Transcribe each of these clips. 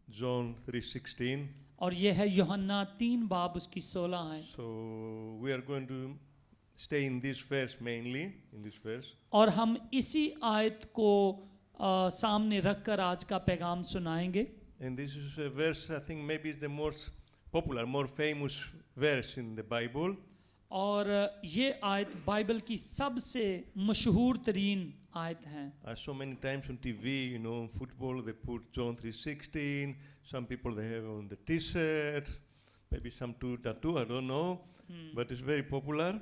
John 3:16. और ये है यूहन्ना 3 बाब उसकी 16 है। So we are going to stay in this verse mainly, in this verse. और हम इसी आयत को सामने रखकर आज का पैगाम सुनाएंगे। And this is a verse I think maybe is the most popular, more famous verse in the Bible. और ये आयत बाइबल की सबसे मशहूर तरीन आयत है। So many times on TV, you know, football they put John 3:16. Some people they have on the T-shirt, maybe some tattoo, I don't know, but it's very popular.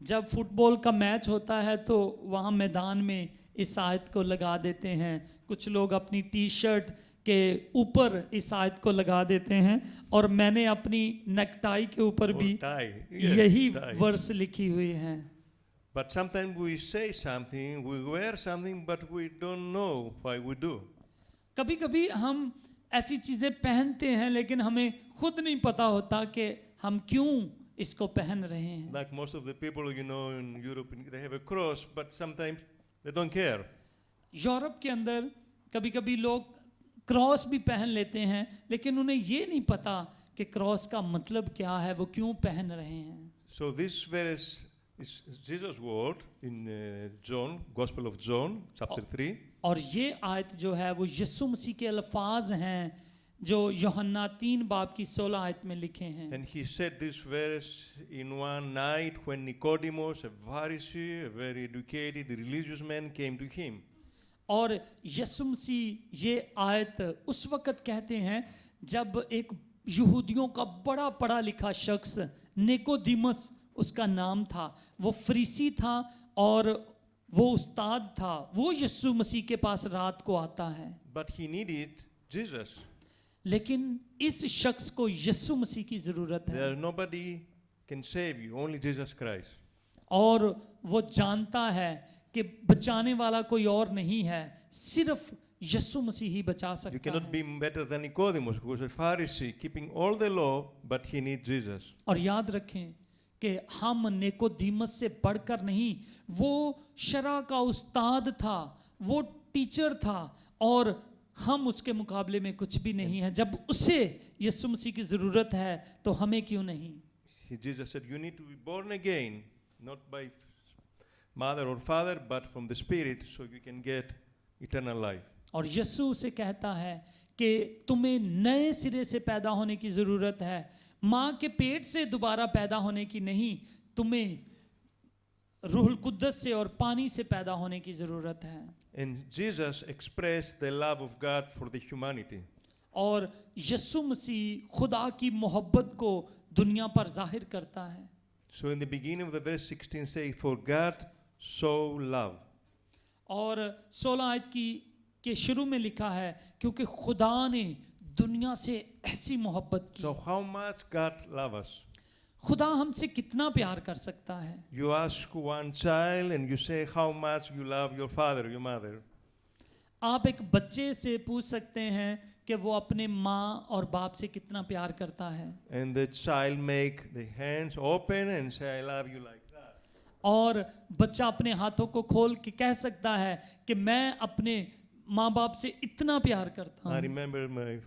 जब फुटबॉल का मैच होता है तो वहाँ मैदान में इस आयत को लगा देते हैं। कुछ लोग अपनी टी शर्ट के ऊपर इस आयत को लगा देते हैं और मैंने अपनी नेकटाई के ऊपर भी यही वर्स लिखी हुई है। But sometimes we say something, we wear something, but we don't know why we do. कभी-कभी हम ऐसी चीजें पहनते हैं लेकिन हमें खुद नहीं पता होता कि हम क्यों इसको पहन रहे हैं। Like most of the people, you know, in Europe, they have a cross, but sometimes they don't care. Europe के अंदर कभी-कभी लोग क्रॉस भी पहन लेते हैं लेकिन उन्हें ये नहीं पता कि क्रॉस का मतलब क्या है, वो क्यों पहन रहे हैं। So this verse is Jesus' word in John, Gospel of John, chapter 3. और ये आयत जो है वो यीशु मसीह के अल्फाज हैं जो यूहन्ना 3 बाब की 16 आयत में लिखे हैं। And he said this verse in one night when Nicodemus, a Pharisee, a very educated religious man, came to him. और यीशु मसीह ये आयत उस वक़्त कहते हैं जब एक यहूदियों का बड़ा पढ़ा लिखा शख्स निकोदेमुस उसका नाम था, वो फरीसी था और वो उस्ताद था, वो यीशु मसीह के पास रात को आता है। But he needed Jesus. लेकिन इस शख्स को यीशु मसीह की ज़रूरत है। There nobody can save you, only Jesus Christ. और वो जानता है कि बचाने वाला कोई और नहीं है, सिर्फ यीशु मसीह ही बचा You सकता cannot है। be better than Nicodemus, who was a Pharisee, keeping all the law, but he needs Jesus. और याद रखें कि हम निकोदेमुस से बढ़कर नहीं, वो शरा का उस्ताद था, वो टीचर था और हम उसके मुकाबले में कुछ भी नहीं है। जब उसे यीशु मसीह की ज़रूरत है तो हमें क्यों नहीं। Jesus said, you need to be born again, not by mother or father, but from the Spirit, so you can get eternal life. और यीशु उसे कहता है कि तुम्हें नए सिरे से पैदा होने की ज़रूरत है, माँ के पेट से दोबारा पैदा होने की नहीं, तुम्हें रूहुल कुद्दस से और पानी से पैदा होने की ज़रूरत है। And Jesus expressed the love of God for the humanity. और यीशु मसीह खुदा की मोहब्बत को दुनिया पर जाहिर करता है। So in the beginning of the verse 16 say, for God so loved. और 16 आयत की के शुरू में लिखा है क्योंकि खुदा ने दुनिया से ऐसी मोहब्बत की। So how much God loves us? खुदा हमसे कितना प्यार कर सकता है। You ask one child and you say how much you love your father, your mother. आप एक बच्चे से पूछ सकते हैं कि वो अपने माँ और बाप से कितना प्यार करता है। And the child make the hands open and say I love you like that. और बच्चा अपने हाथों को खोल के कह सकता है कि मैं अपने माँ बाप से इतना प्यार करता I हूँ। remember my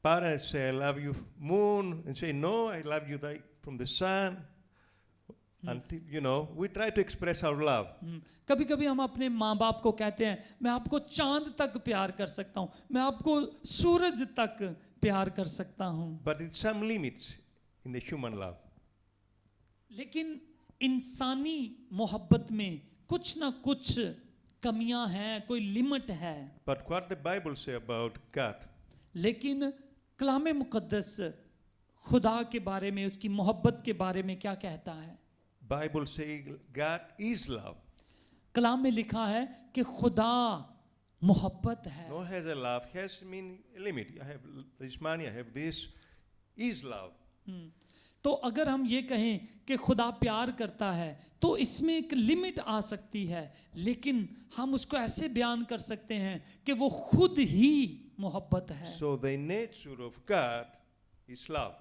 parents say I love you moon and say no I love you like from the sun. Until you know we try to express our love. कभी कभी हम अपने माँ बाप को कहते हैं मैं आपको चांद तक प्यार कर सकता हूँ, मैं आपको सूरज तक प्यार कर सकता हूँ। But it's some limits in the human love. लेकिन इंसानी मोहब्बत में कुछ ना कुछ कमियां हैं, कोई लिमिट है। But what the Bible say about God? लेकिन कलाम मुकद्दस खुदा के बारे में, उसकी मोहब्बत के बारे में क्या कहता है? Bible say God is love. कलाम में लिखा है कि खुदा मोहब्बत है। No has a love, has mean a limit. I have this money, I have this, is love. तो अगर हम ये कहें कि खुदा प्यार करता है तो इसमें एक लिमिट आ सकती है, लेकिन हम उसको ऐसे बयान कर सकते हैं कि वो खुद ही मोहब्बत है। So the nature of God is love.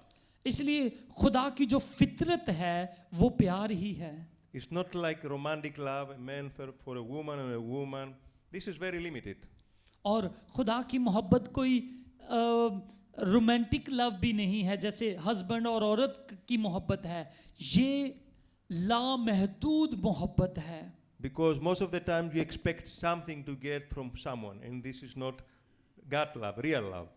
इसलिए खुदा की जो फितरत है वो प्यार ही है। It's not like romantic love, a man for a woman and a woman. This is very limited. और खुदा की मोहब्बत कोई रोमांटिक लव भी नहीं है जैसे हस्बैंड और औरत की मोहब्बत है, ये लामहदूद मोहब्बत है। Because most of the time you expect something to get from someone, and this is not God love, real love.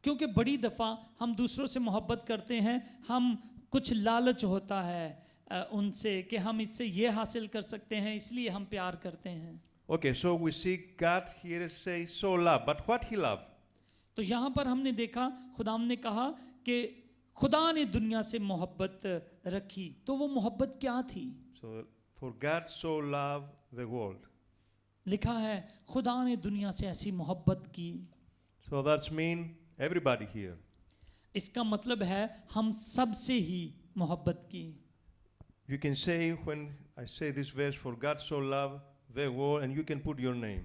क्योंकि बड़ी दफ़ा हम दूसरों से मोहब्बत करते हैं, हम कुछ लालच होता है उनसे कि हम इससे ये हासिल कर सकते हैं, इसलिए हम प्यार करते हैं। Okay, so we see God here say so love, but what He love? तो यहाँ पर हमने देखा खुदाम ने कहा कि खुदा ने दुनिया से मोहब्बत रखी, तो वो मोहब्बत क्या थी? So for God so loved the world. लिखा है खुदा ने दुनिया से ऐसी मोहब्बत की। So that's mean everybody here. इसका मतलब है हम सब से ही मोहब्बत की। You can say when I say this verse, for God so loved the world, and you can put your name.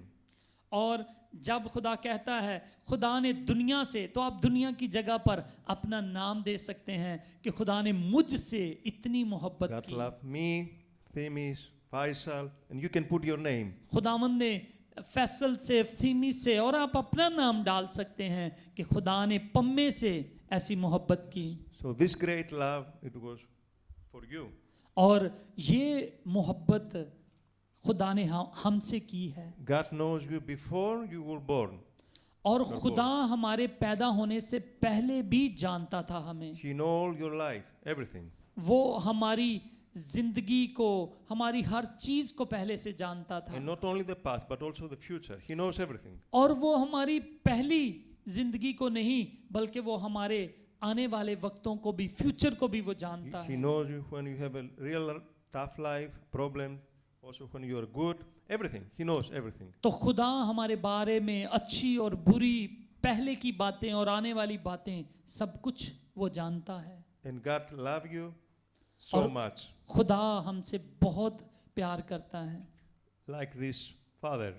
और जब खुदा कहता है खुदा ने दुनिया से, तो आप दुनिया की जगह पर अपना नाम दे सकते हैं कि खुदा ने मुझसे इतनी मोहब्बत God की। loved me, Themis, Faisal, and you can put your name. खुदावंद ने फैसल से, थीमी से, और आप अपना नाम डाल सकते हैं कि खुदा ने पम्मे से ऐसी मोहब्बत की। So this great love, it was for you. और ये मोहब्बत खुदा ने हमसे की है। God knows you before you were born. और खुदा हमारे पैदा होने से पहले भी जानता था हमें। He knows your life, everything. वो हमारी जिंदगी को, हमारी हर चीज को पहले से जानता था। And not only the past, but also the future. He knows everything. और वो हमारी पहली जिंदगी को नहीं, बल्कि वो हमारे आने वाले वक्तों को भी, फ्यूचर को भी वो जानता He है। knows you when you have a real tough life, problem, also when you are good, everything. He knows everything. तो खुदा हमारे बारे में अच्छी और बुरी, पहले की बातें और आने वाली बातें, सब कुछ वो जानता है। And God loves you so और much. खुदा हमसे बहुत प्यार करता है। Like this father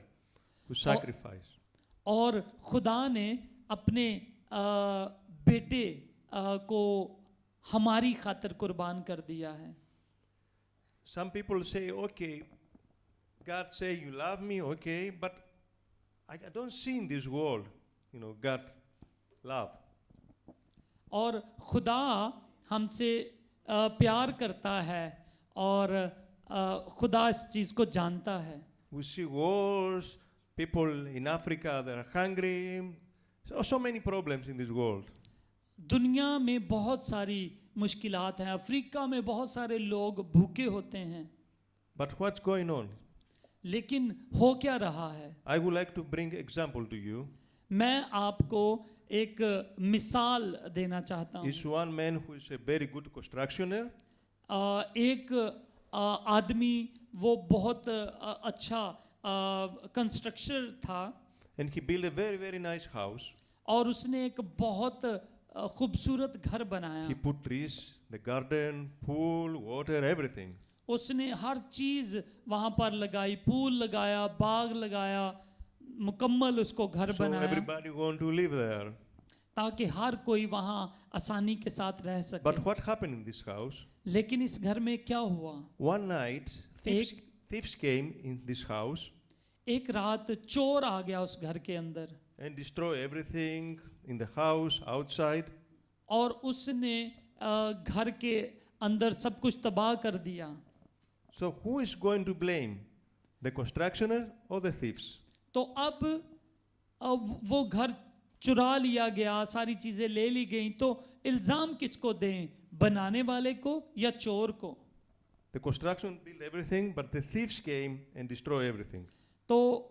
who sacrificed. और खुदा ने अपने बेटे को हमारी खातिर कुर्बान कर दिया है। Some people say, okay, God say you love me, okay, but I don't see in this world, God love. और खुदा हमसे प्यार करता है और खुदा इस चीज़ को जानता है। We see wars, people in Africa that are hungry, so many problems in this world. दुनिया में बहुत सारी मुश्किलात हैं, अफ्रीका में बहुत सारे लोग भूखे होते हैं। But what's going on? लेकिन हो क्या रहा है? I would like to bring example to you. मैं आपको एक मिसाल देना चाहता हूँ। Is one man who is a very good constructioner. एक आदमी वो बहुत अच्छा कंस्ट्रक्टर था। And he built a very, very nice house. और उसने एक बहुत खूबसूरत घर बनाया। He put trees, the garden, pool, water, everything. उसने हर चीज वहां पर लगाई, पूल लगाया, बाग लगाया, मुकम्मल उसको घर So बनाया everybody want to live there. ताकि हर कोई वहां आसानी के साथ रह सके। But what happened in this house? लेकिन इस घर में क्या हुआ? One night, thieves came in this house एक रात चोर आ गया उस घर के अंदर and destroy everything in the house, outside. और उसने घर के अंदर सब कुछ तबाह कर दिया। So who is going to blame? The constructioner or the thieves? तो अब वो घर चुरा लिया गया, सारी चीजें ले ली गई, तो इल्जाम किसको दें? बनाने वाले को या चोर को? The construction built everything, but the thieves came and destroyed everything. तो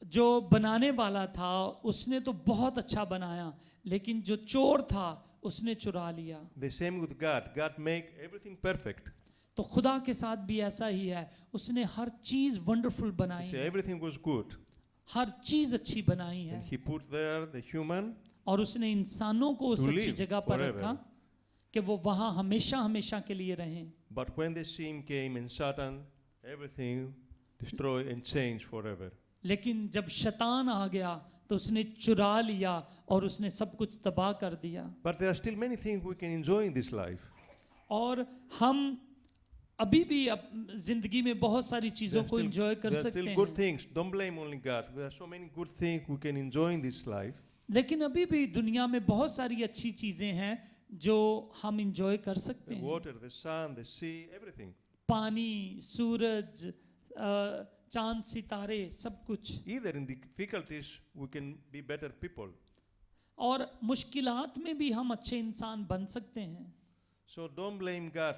जो बनाने वाला था उसने तो बहुत अच्छा बनाया, लेकिन जो चोर था उसने चुरा लिया। The same with God. God make everything perfect. तो खुदा के साथ भी ऐसा ही है, उसने हर चीज वंडरफुल बनाई So है, everything was good. हर चीज अच्छी बनाई है। And He put there the human. और उसने इंसानों को उस To अच्छी live जगह पर forever. रखा कि वो वहां हमेशा हमेशा के लिए रहें। But when the sin came and Satan, everything destroyed and changed forever. लेकिन जब शैतान आ गया तो उसने चुरा लिया और उसने सब कुछ तबाह कर दिया। But there are still many things we can enjoy in this life. और हम अभी भी जिंदगी में बहुत सारी चीजों को एंजॉय कर there are सकते still हैं। good things. Don't blame only God. There are so many good things we can enjoy in this life. लेकिन अभी भी दुनिया में बहुत सारी अच्छी चीजें हैं जो हम इंजॉय कर सकते The हैं. water, the sun, the sea, everything. पानी, सूरज, चांद, सितारे, सब कुछ. Either in difficulties, we can be better people. और मुश्किलात में भी हम अच्छे इंसान बन सकते हैं. So don't blame God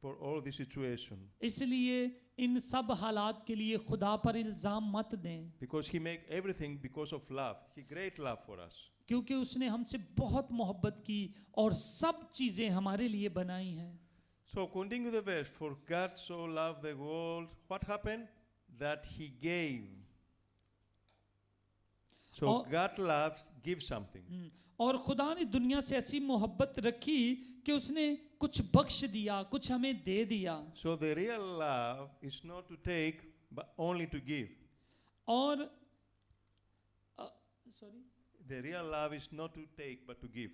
for all the situation, इसलिए इन सब हालात के लिए खुदा पर इल्ज़ाम मत दें, because He make everything because of love. He great love for us. क्योंकि उसने हमसे बहुत मोहब्बत की और सब चीज़ें हमारे लिए बनाई हैं. So continue the verse. For God so loved the world. What happened? That He gave. So Oh. God loves, give something. और खुदा ने दुनिया से ऐसी मोहब्बत रखी कि उसने कुछ बख्श दिया, कुछ हमें दे दिया. So the real love is not to take, but only to give. और sorry, The real love is not to take, but to give.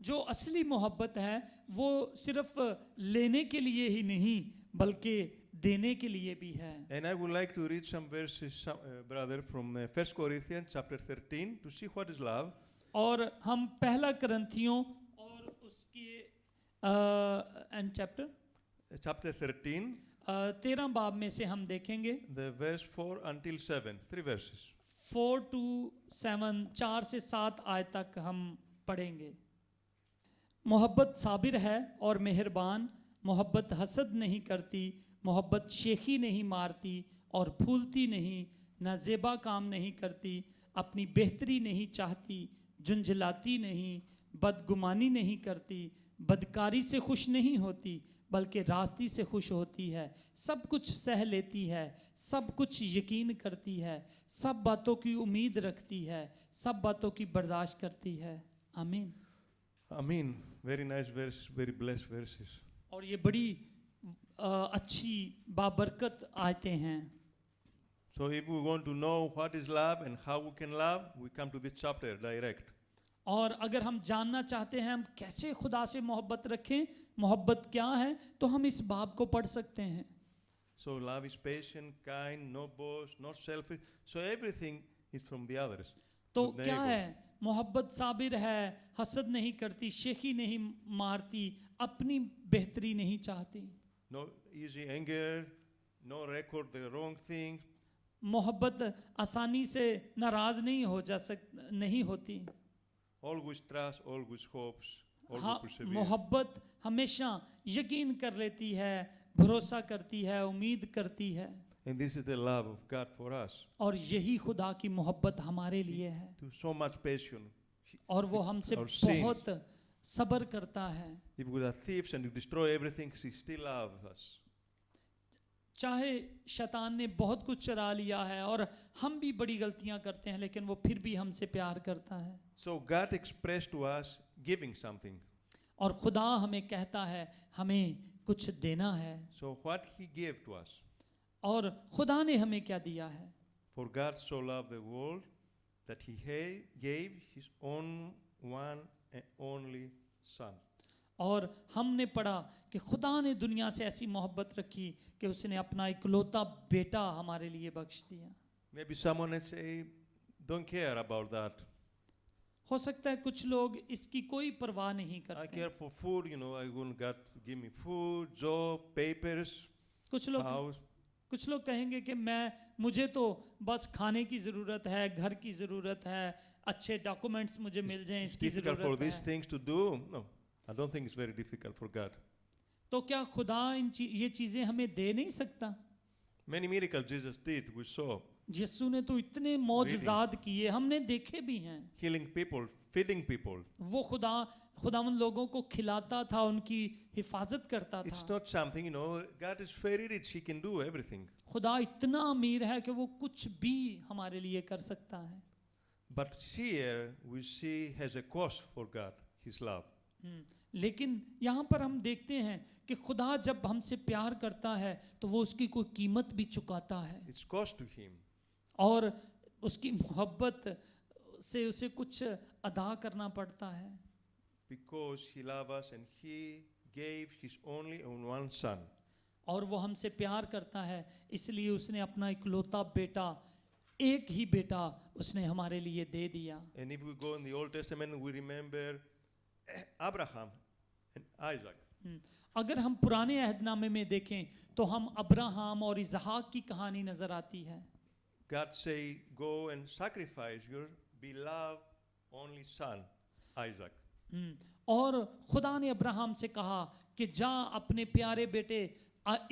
जो असली मोहब्बत है वो सिर्फ लेने के लिए ही नहीं बल्कि देने के लिए भी है. And I would like to read some verses, brother, from 1 Corinthians chapter 13 to see what is love. और हम पहला करंथियों और उसके एंड चैप्टर Chapter 13, 13 बाब में से हम देखेंगे the verse 4 until 7, 3 verses. 4 to 7, 4 से 7 आयत तक हम पढ़ेंगे. मोहब्बत साबिर है और मेहरबान, मोहब्बत हसद नहीं करती, मोहब्बत शेखी नहीं मारती और फूलती नहीं, न ज़ेबा काम नहीं करती, अपनी बेहतरी नहीं चाहती, झुंझलाती नहीं, बदगुमानी नहीं करती, बदकारी से खुश नहीं होती बल्कि रास्ती से खुश होती है, सब कुछ सह लेती है, सब कुछ यकीन करती है, सब बातों की उम्मीद रखती है, सब बातों की बर्दाश्त करती है. आमीन. Amen. Very nice verse, very blessed verses. और ये बड़ी अच्छी बाबरकत आयतें हैं. So if we want to know what is love and how we can love, we come to this chapter direct. और अगर हम जानना चाहते हैं हम कैसे खुदा से मोहब्बत रखें, मोहब्बत क्या है, तो हम इस बाब को पढ़ सकते हैं. So love is patient, kind, no boast, not selfish. So everything is from the others. तो Good क्या neighbor. है? मोहब्बत साबिर है, हसद नहीं करती, शेखी नहीं मारती, अपनी बेहतरी नहीं चाहती. No easy anger, no record the wrong things. मोहब्बत आसानी से नाराज नहीं होती. Always trust, always hopes, always हाँ, persevere. मोहब्बत हमेशा यकीन कर लेती है, भरोसा करती है, उम्मीद करती है. And this is the love of God for us. और यही खुदा की मोहब्बत हमारे लिए है. To so much patience. और वो हमसे Our sins. बहुत सब्र करता है. If we are thieves and you destroy everything, He still loves us. चाहे शैतान ने बहुत कुछ चुरा लिया है और हम भी बड़ी गलतियां करते हैं, लेकिन वो फिर भी हमसे प्यार करता है. So God expressed to us giving something. और खुदा हमें कहता है हमें कुछ देना है. So what He gave to us. और खुदा ने हमें क्या दिया है? For God so loved the world that He gave His own one and only Son. और हमने पढ़ा कि खुदा ने दुनिया से ऐसी मोहब्बत रखी कि उसने अपना इकलौता बेटा हमारे लिए बख्श दिया. Maybe someone will say, don't care about that. हो सकता है कुछ लोग इसकी कोई परवाह नहीं I करते. care for food, I want God to give me food, job, papers, house. कुछ लोग कहेंगे कि मुझे तो बस खाने की ज़रूरत है, घर की ज़रूरत है, अच्छे डॉक्यूमेंट्स मुझे मिल जाएं, इसकी Difficult for ज़रूरत these है. things to do? No, I don't think it's very difficult for God. तो क्या खुदा ये चीज़ें हमें दे नहीं सकता? Many miracles Jesus did, we saw. यीशु ने तो इतने मौजज़ात किए, हमने देखे भी हैं. Healing people, feeding people. वो खुदावंद लोगों को खिलाता था, उनकी हिफाजत करता It's था. not something, God is very rich, He can do everything. खुदा इतना अमीर है कि वो कुछ भी हमारे लिए कर सकता है. But here we see has a cost for God, His love. लेकिन यहाँ पर हम देखते हैं कि खुदा जब हमसे प्यार करता है तो वो उसकी कोई कीमत भी चुकाता है. It's cost to Him. और उसकी मोहब्बत से उसे कुछ अदा करना पड़ता है. Because He loved us and He gave His only and one Son. और वो हमसे प्यार करता है इसलिए उसने अपना इकलौता बेटा एक ही बेटा उसने हमारे लिए दे दिया। And if we go in the Old Testament, we remember Abraham and Isaac. अगर हम पुराने अहदनामे में देखें तो हम अब्राहम और इसहाक की कहानी नजर आती है। God say, go and sacrifice your beloved only son, Isaac. और खुदा ने अब्राहम से कहा कि जा अपने प्यारे बेटे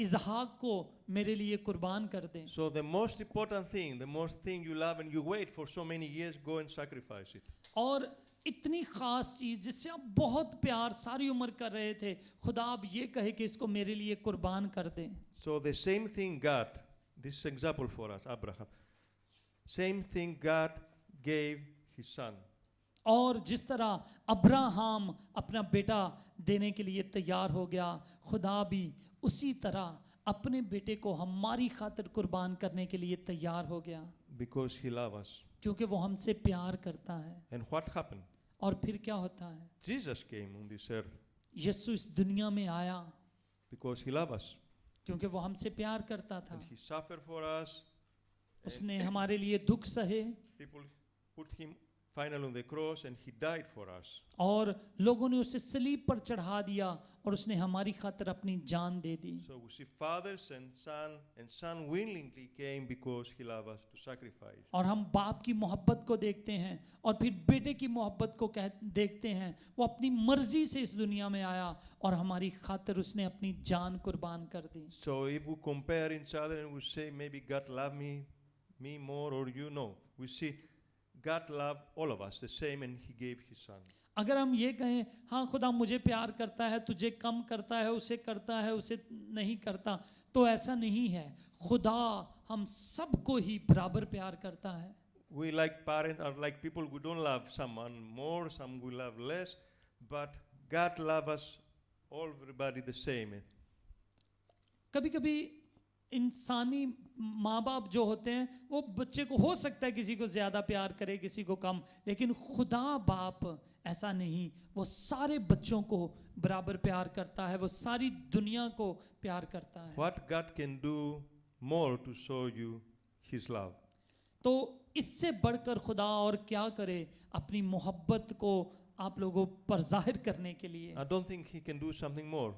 इसहाक को मेरे लिए कुर्बान कर दे। So the most important thing, the most thing you love and you wait for so many years, go and sacrifice it. और इतनी खास चीज जिससे आप बहुत प्यार सारी उम्र कर रहे थे, खुदा अब ये कहे कि इसको मेरे लिए कुर्बान कर दे। So the same thing God, this is example for us, Abraham. Same thing God gave his son. और जिस तरह अब्राहम अपना बेटा देने के लिए तैयार हो गया, खुदा भी उसी तरह अपने बेटे को हमारी खातिर कुर्बान करने के लिए तैयार हो गया। Because he loves us. क्योंकि वो हमसे प्यार करता है। And what happened? और फिर क्या होता है? Jesus came on this earth यीशु इस दुनिया में आया because he loves us. क्योंकि वो हमसे प्यार करता था। And he suffered for us. उसने हमारे लिए दुख सहे People put him finally on the cross and he died for us. और लोगों ने उसे सलीब पर चढ़ा दिया और उसने हमारी खातिर अपनी जान दे दी। So we see fathers and son willingly came because he loved us to sacrifice. और हम बाप की मोहब्बत को देखते हैं और फिर बेटे की मोहब्बत को देखते हैं। वो अपनी मर्जी से इस दुनिया में आया और हमारी खातिर उसने अपनी जान कुर्बान कर दी। So if we compare each other and we say maybe God loved me more or you know, we see God loved all of us the same and he gave his son. अगर हम ये कहें हाँ खुदा मुझे प्यार करता है, तुझे कम करता है, उसे करता है, उसे नहीं करता, तो ऐसा नहीं है। खुदा हम सबको ही बराबर प्यार करता है। We like parents or like people who don't love someone more, some we love less, but God loves us all everybody the same. कभी-कभी इंसानी माँ बाप जो होते हैं वो बच्चे को हो सकता है किसी को ज़्यादा प्यार करे, किसी को कम, लेकिन खुदा बाप ऐसा नहीं। वो सारे बच्चों को बराबर प्यार करता है, वो सारी दुनिया को प्यार करता है। What God can do more to show you his love? तो इससे बढ़कर खुदा और क्या करे अपनी मोहब्बत को आप लोगों पर जाहिर करने के लिए। I don't think he can do something more.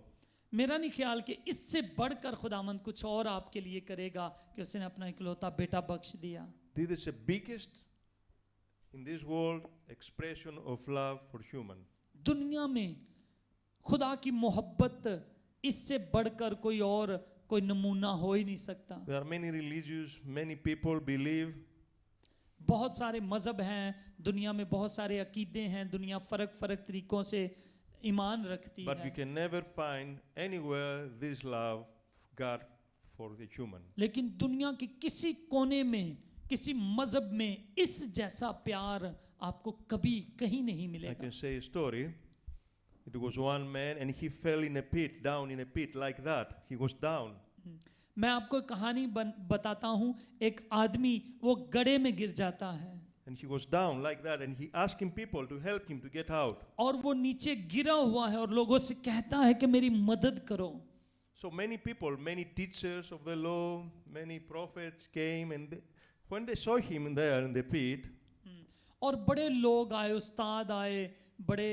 मेरा नहीं ख्याल कि इससे बढ़कर खुदावंद कुछ और आपके लिए करेगा कि उसने अपना इकलौता बेटा बख्श दिया। This is the biggest in this world expression of love for human. दुनिया में खुदा की मोहब्बत इससे बढ़कर कोई नमूना हो ही नहीं सकता। There are many religions, many people believe, बहुत सारे मजहब हैं दुनिया में, बहुत सारे अकीदे हैं, दुनिया फर्क फर्क तरीकों से ईमान रखती but we है, can never find anywhere this love God for the human. लेकिन दुनिया के किसी कोने में किसी मजहब में इस जैसा प्यार आपको कभी कहीं नहीं I मिलेगा। can say a story. It was one man and he fell in a pit, down in a pit like that. He was down. मैं आपको एक कहानी बताता हूँ। एक आदमी वो गड्ढे में गिर जाता है And he was down like that and he asking people to help him to get out. और वो नीचे गिरा हुआ है और लोगों से कहता है कि मेरी मदद करो। So many people, many teachers of the law, many prophets came and when they saw him there in the pit, और बड़े लोग आए, उस्ताद आए, बड़े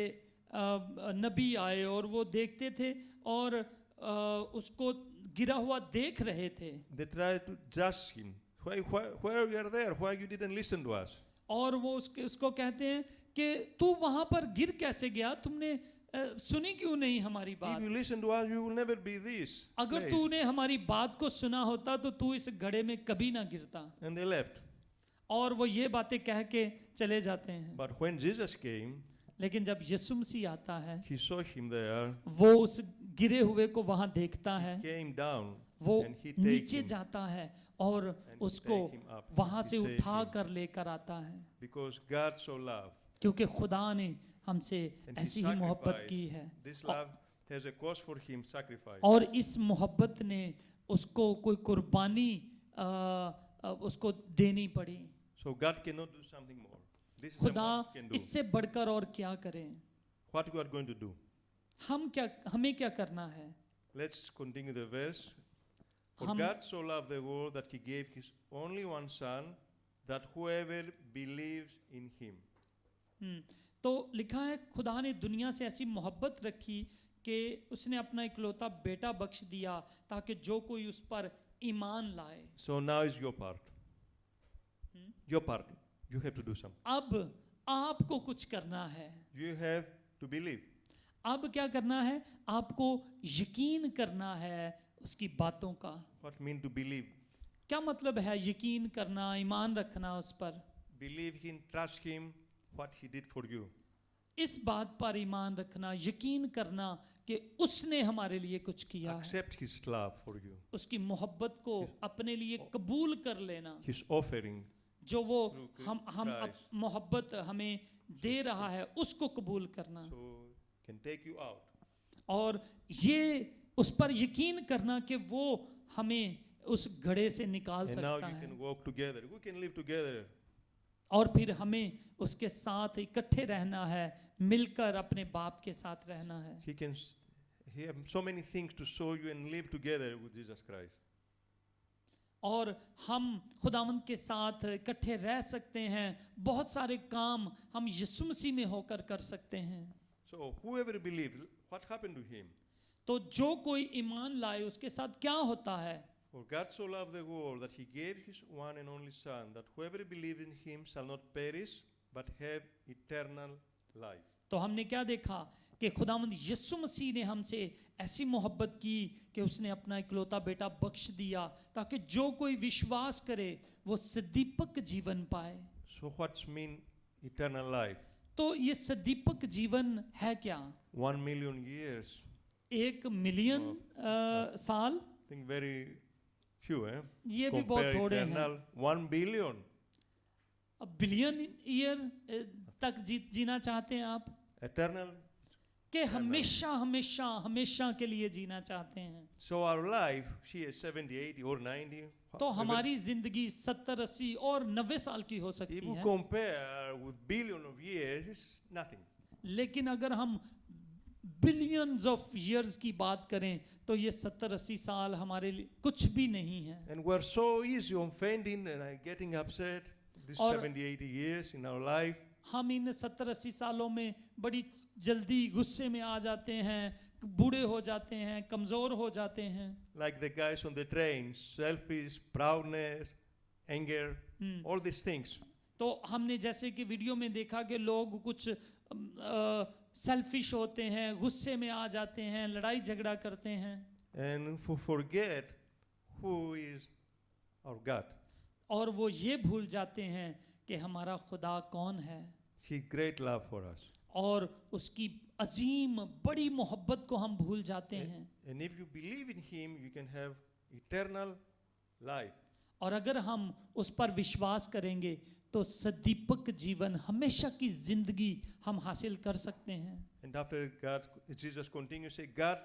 नबी आए और वो देखते थे और उसको गिरा हुआ देख रहे थे। they tried to judge him. Why you are there? Why you didn't listen to us? और वो उसको कहते हैं कि तू वहां पर गिर कैसे गया, तुमने सुनी क्यों नहीं हमारी If बात? you listen to us, you will never be this. अगर place." तूने हमारी बात को सुना होता तो तू इस घड़े में कभी ना गिरता। And they left. और वो ये बातें कह के चले जाते हैं। But when Jesus came, लेकिन जब यीशु मसीह आता है, he saw him there, वो उस गिरे हुए को वहां देखता है, came down, वो and he take नीचे him जाता है और and उसको take him up. वहां He से saved उठा him. कर लेकर आता है, because God so loved. क्योंकि खुदा ने हमसे And he ऐसी ही मोहब्बत sacrificed. की है। This love has a cost for him, sacrifice. और इस मोहब्बत ने उसको कोई कुर्बानी उसको देनी पड़ी। So God cannot do something more. This is the खुदा most he can do. इससे बढ़कर और क्या करें? What we are going to do? हमें क्या करना है? Let's continue the verse. For हम- God so loved the world that he gave his only one son, that whoever believes in him. तो लिखा है खुदा ने दुनिया से ऐसी मोहब्बत रखी कि उसने अपना इकलौता बेटा बख्श दिया ताकि जो कोई उस पर ईमान लाए। So now is your part. Your part. You have to do something. अब आपको कुछ करना है। You have to believe. अब क्या करना है? आपको यकीन करना है उसकी बातों का। What mean to believe? क्या मतलब है यकीन करना, ईमान रखना उस पर? Believe him, trust him, what he did for you. इस बात पर ईमान रखना, यकीन करना कि उसने हमारे लिए कुछ किया है। Accept his love for you. उसकी मोहब्बत को अपने लिए कबूल कर लेना। His offering. जो वो Through हम Christ. मोहब्बत हमें दे रहा है उसको कबूल करना। So can take you out. और ये उस पर यकीन करना कि वो हमें उस घड़े से निकाल And now सकता you है can walk together. We can live together. और फिर हमें उसके साथ इकट्ठे रहना है, मिलकर अपने बाप के साथ रहना है। He have so many things to show you and live together with Jesus Christ. और हम खुदावंद के साथ इकट्ठे रह सकते हैं, बहुत सारे काम हम यीशु मसीह में होकर कर सकते हैं। So whoever believes, what happened to him? तो जो कोई ईमान लाए उसके साथ क्या होता है? For God so loved the world that he gave his one and only Son, that whoever believes in him shall not perish, but have eternal life. तो हमने क्या देखा कि खुदावंद यीशु मसीह ने हमसे ऐसी मोहब्बत की कि उसने अपना इकलौता बेटा बख्श दिया ताकि जो कोई विश्वास करे वो सदीपक जीवन पाए। So what's mean eternal life? तो ये सदीपक जीवन है क्या? 1 million years. 1 मिलियन साल? I think very few, eh? ये भी बहुत Compare थोड़े हैं। eternal 1 billion. बिलियन ईयर तक जीना चाहते हैं आप Eternal. कि हमेशा हमेशा हमेशा के लिए जीना चाहते हैं? So our life, she is 70, 80 or 90. तो हमारी जिंदगी 70, 80 और 90 साल की हो सकती If you है। compare with billion of years, it's nothing. लेकिन अगर हम बिलियंस ऑफ इयर्स की बात करें तो ये 70, 80 साल हमारे लिए कुछ भी नहीं है। And we're so easy on offending and getting upset. This और 70, 80 years in our life. हम इन 70, 80 सालों में बड़ी जल्दी गुस्से में आ जाते हैं, बूढ़े हो जाते हैं, कमज़ोर हो जाते हैं। Like the guys on the train, selfish, proudness, anger, all these things. तो हमने जैसे कि वीडियो में देखा कि लोग कुछ सेल्फिश होते हैं, गुस्से में आ जाते हैं, लड़ाई झगड़ा करते हैं And forget who is our God. और वो ये भूल जाते हैं कि हमारा खुदा कौन है His great love for us. और उसकी अजीम बड़ी मोहब्बत को हम भूल जाते हैं। And if you believe in him, you can have eternal life. और अगर हम उस पर विश्वास करेंगे तो सदीपक जीवन, हमेशा की जिंदगी हम हासिल कर सकते हैं। And after God, Jesus continues to say, God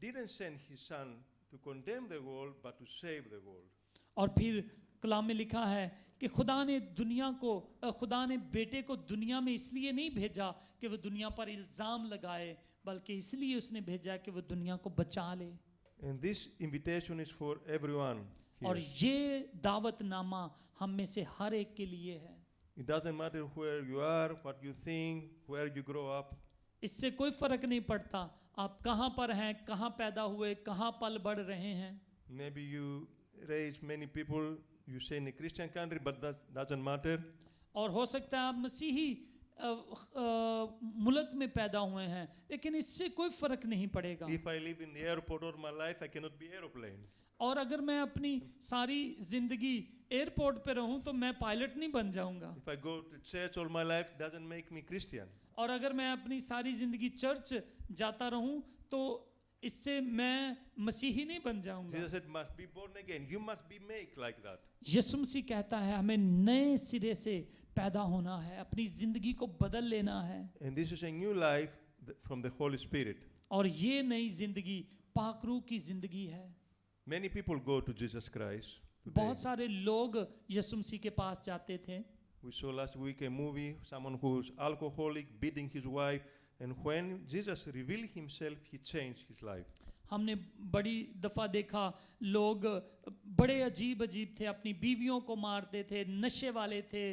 didn't send his son to condemn the world, but to save the world. और फिर कलाम में लिखा है कि खुदा ने बेटे को दुनिया में इसलिए नहीं भेजा कि वो दुनिया पर इल्ज़ाम लगाए, बल्कि इसलिए उसने भेजा कि वो दुनिया को बचा ले। And this invitation is for everyone here. और ये दावतनामा हम में से हर एक के लिए है। It doesn't matter where you are, what you think, where you grow up. इससे कोई फर्क नहीं पड़ता आप कहाँ पर हैं, कहाँ पैदा हुए, कहाँ पल बढ़ रहे हैं। Maybe you raise many people, you say in a Christian country, but that doesn't matter. और हो सकता है आप मसीही मुल्क में पैदा हुए हैं, लेकिन इससे कोई फर्क नहीं पड़ेगा। If I live in the airport all my life, I cannot be aeroplane. और अगर मैं अपनी सारी जिंदगी एयरपोर्ट पे रहूं तो मैं पायलट नहीं बन जाऊंगा। If I go to church all my life, doesn't make me Christian. और अगर मैं अपनी सारी जिंदगी चर्च जाता रहूं तो इससे मैं मसीही नहीं बन जाऊंगा। Jesus said, must be born again. You must be made like that. यीशु मसीह कहता है हमें नए सिरे से पैदा होना है, अपनी जिंदगी को बदल लेना है। And this is a new life from the Holy Spirit. और ये नई जिंदगी पाक रूह की जिंदगी है। Many people go to Jesus Christ today. बहुत सारे लोग यीशु मसीह के पास जाते थे। We saw last week a movie, someone who's alcoholic beating his wife, and when Jesus revealed himself, he changed his life. हमने बड़ी दफ़ा देखा लोग बड़े अजीब अजीब थे, अपनी बीवियों को मारते थे, नशे वाले थे,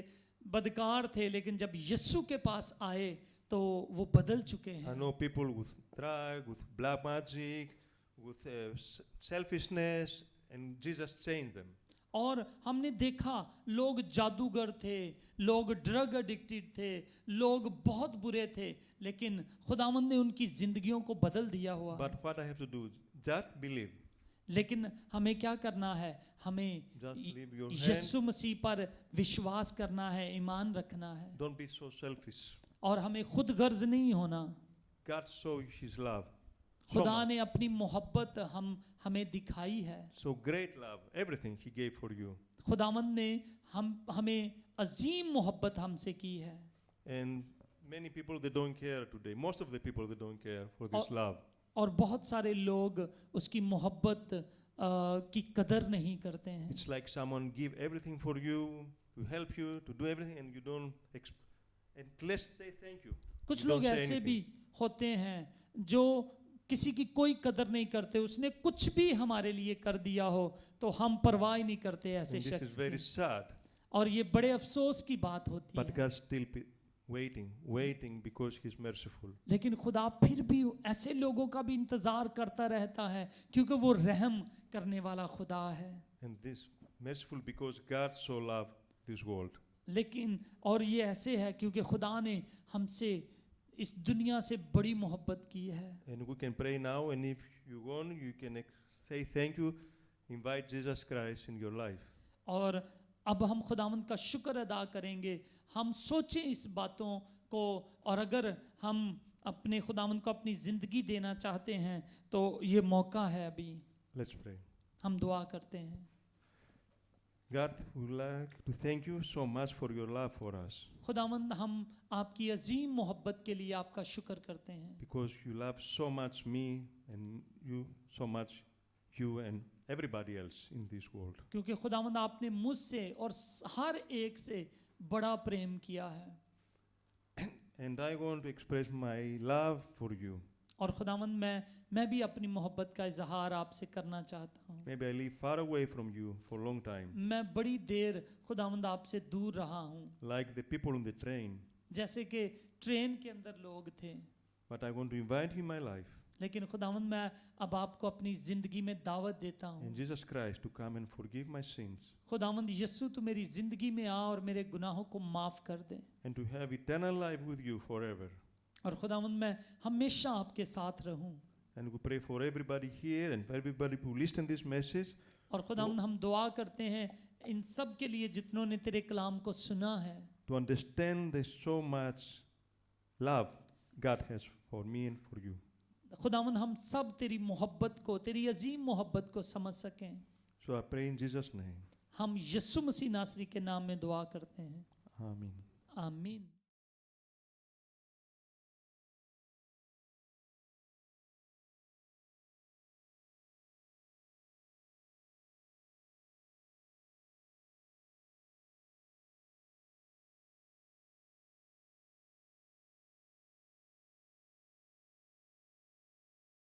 बदकार थे, लेकिन जब यीशु के पास आए तो वो बदल चुके I हैं। know people with drug, with black magic, with selfishness, and Jesus changed them. और हमने देखा लोग जादूगर थे, लोग ड्रग एडिक्टेड थे, लोग बहुत बुरे थे, लेकिन खुदावंद ने उनकी जिंदगियों को बदल दिया हुआ है। But what I have to do, just believe. लेकिन हमें क्या करना है? हमें Just leave your hand. यीशु मसीह पर विश्वास करना है, ईमान रखना है, Don't be so selfish. और हमें खुद गर्ज नहीं होना। God showed His love. So खुदा much. ने अपनी मोहब्बत हमें दिखाई है। So great love, everything He gave for you. खुदावंद ने हमें अजीम मोहब्बत हमसे की है। And many people, they don't care today. Most of the people, they don't care for this love. और बहुत सारे लोग उसकी मोहब्बत की कदर नहीं करते हैं। It's like someone give everything for you, to help you, to do everything, and you don't, and let's say thank you. कुछ You लोग don't say ऐसे anything. भी होते हैं जो किसी की कोई कदर नहीं करते, उसने कुछ भी हमारे लिए कर दिया हो तो हम परवाह ही नहीं करते ऐसे And this is शख्स very की। sad. और ये बड़े अफसोस की बात होती But है। God still waiting because He's merciful. लेकिन खुदा फिर भी ऐसे लोगों का भी इंतजार करता रहता है क्योंकि वो रहम करने वाला खुदा है। And this merciful because God so loved this world. लेकिन और ये ऐसे है क्योंकि खुदा ने हमसे इस दुनिया से बड़ी मोहब्बत की है। And we can pray now, and if you want, you can say thank you, invite Jesus Christ in your life. और अब हम खुदावंद का शुक्र अदा करेंगे, हम सोचें इस बातों को, और अगर हम अपने खुदावंद को अपनी ज़िंदगी देना चाहते हैं तो ये मौका है अभी। Let's pray. हम दुआ करते हैं। God, we would like to thank you so much for your love for us, खुदावंद हम आपकी अजीम मोहब्बत के लिए आपका शुक्र करते हैं, because you love so much me and you so much you and everybody else in this world. क्योंकि खुदावंद आपने मुझसे और हर एक से बड़ा प्रेम किया है। And I want to express my love for you. और खुदावंद मैं भी अपनी मोहब्बत का इजहार आपसे करना चाहता हूँ। Maybe I live far away from you for a long time, मैं बड़ी देर खुदावंद आपसे दूर रहा हूँ, like the people on the train. जैसे कि ट्रेन के अंदर लोग थे, But I want to invite you in my life, लेकिन खुदावंद मैं अब आपको अपनी ज़िंदगी में दावत देता हूँ। and Jesus Christ to come and forgive my sins, खुदावंद यीशु तू मेरी ज़िंदगी में आ और मेरे गुनाहों को माफ़ कर दे। and to have eternal life with you forever. और खुदावंद मैं हमेशा आपके साथ रहूं। And we pray for everybody here and for everybody who listen this message, और खुदावंद हम दुआ करते हैं इन सब के लिए जितनों ने तेरे कलाम को सुना है, to understand the so much love God has for me and for you. खुदावंद हम सब तेरी मोहब्बत को, तेरी अजीम मोहब्बत को समझ सकें। So I pray in Jesus' name. हम यीशु मसीह नासरी के नाम में दुआ करते हैं, Amen. आमीन।